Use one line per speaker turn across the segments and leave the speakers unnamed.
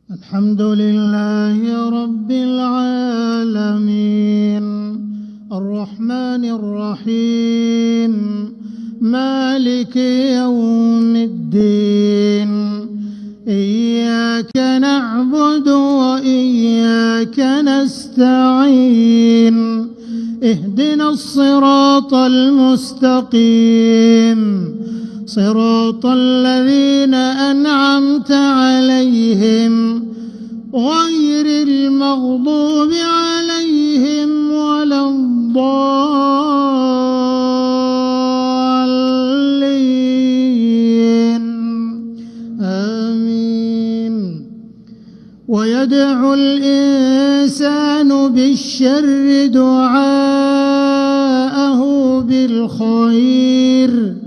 الحمد لله رب العالمين الرحمن الرحيم مالك يوم الدين إياك نعبد وإياك نستعين اهدنا الصراط المستقيم صراط الذين أنعمت عليهم غير المغضوب عليهم ولا الضالين آمين. ويدعو الإنسان بالشر دعاءه بالخير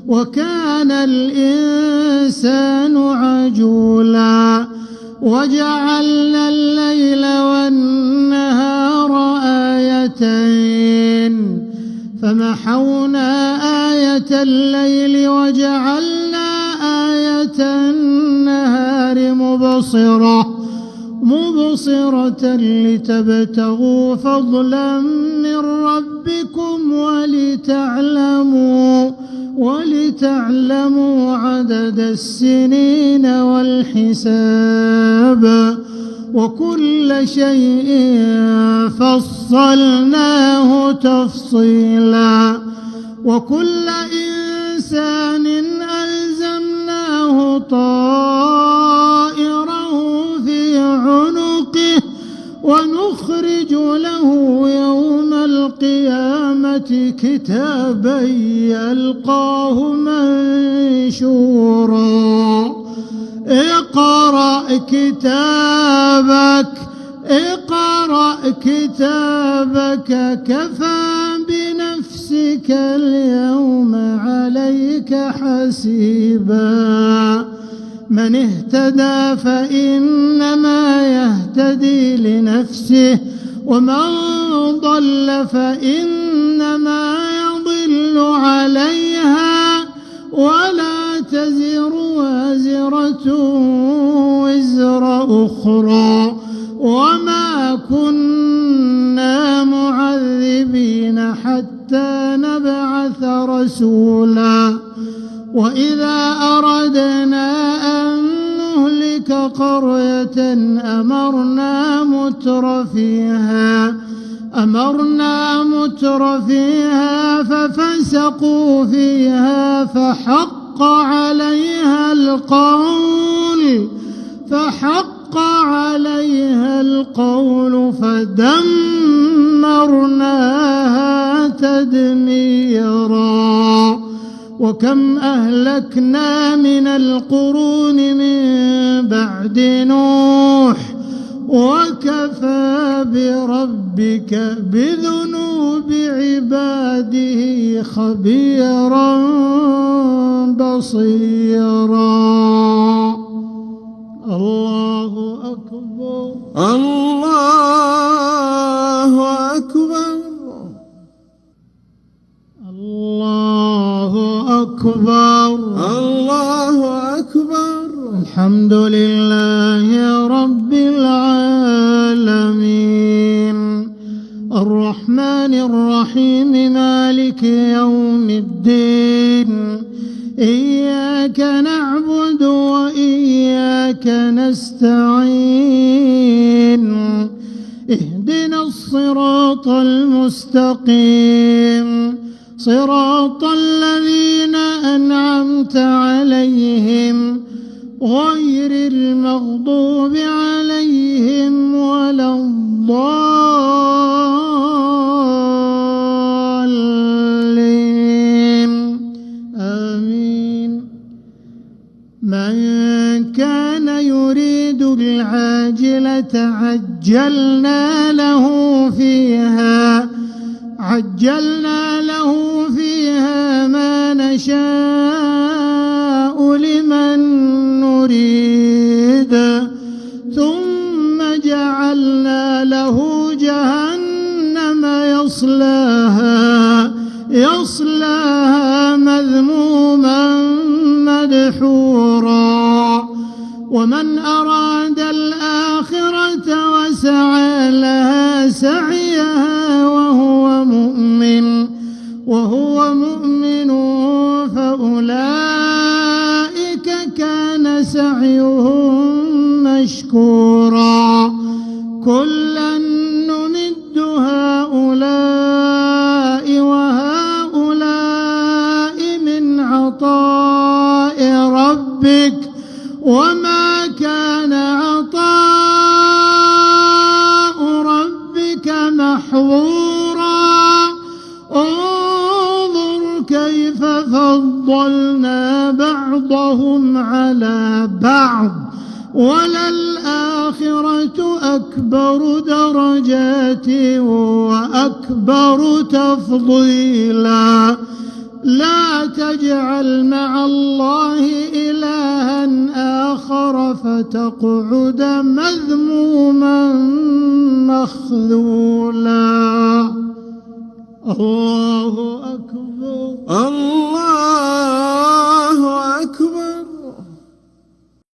وكان الإنسان عجولا وجعلنا الليل والنهار آيتين فمحونا آية الليل وجعلنا آية النهار مبصرة لتبتغوا فضلا من ربكم ولتعلموا عدد السنين والحساب وكل شيء فصلناه تفصيلا وكل إنسان ألزمناه طائره في عنقه ونخرج له يوم القيامة كتابا يلقاه منشورا اقرأ كتابك كفى بنفسك اليوم عليك حسيبا من اهتدى فإنما يهتدي لنفسه ومن ضل فإنما يضل عليها ولا تزر وازرة وزر أخرى وما كنا معذبين حتى نبعث رسولا وإذا أردنا أن نهلك قرية أمرنا متر فيها ففسقوا فيها فحق عليها القول فدمرناها تدميرا وكم أهلكنا من القرون من بعد نوح وكفى بربك بذنوب عباده خبيرا بصيرا. الله أكبر
الله أكبر
الله أكبر
الله أكبر.
الحمد لله رب العالمين الرحمن الرحيم مالك يوم الدين إياك نعبد وإياك نستعين اهدنا الصراط المستقيم صراط الذين أنعمت عليهم غير المغضوب عليهم ولا الضالين آمين. من كان يريد العاجلة عجلنا له فيها ما نشاء لمن نريد ثم جعلنا له جهنم يصلاها مذموما مدحورا ومن أراد الآخرة وسعى لها سعيها وهو مؤمن فأولئك كان سعيهم مشكورا كلا نمد هؤلاء وهؤلاء من عطاء ربك وما كان عطاء ربك محظورا انظر كيف فضلنا بعضهم على بعض وللآخرة أكبر درجات وأكبر تفضيلا لا تجعل مع الله إلها آخر فتقعد مذموما مخذولا الله أكبر.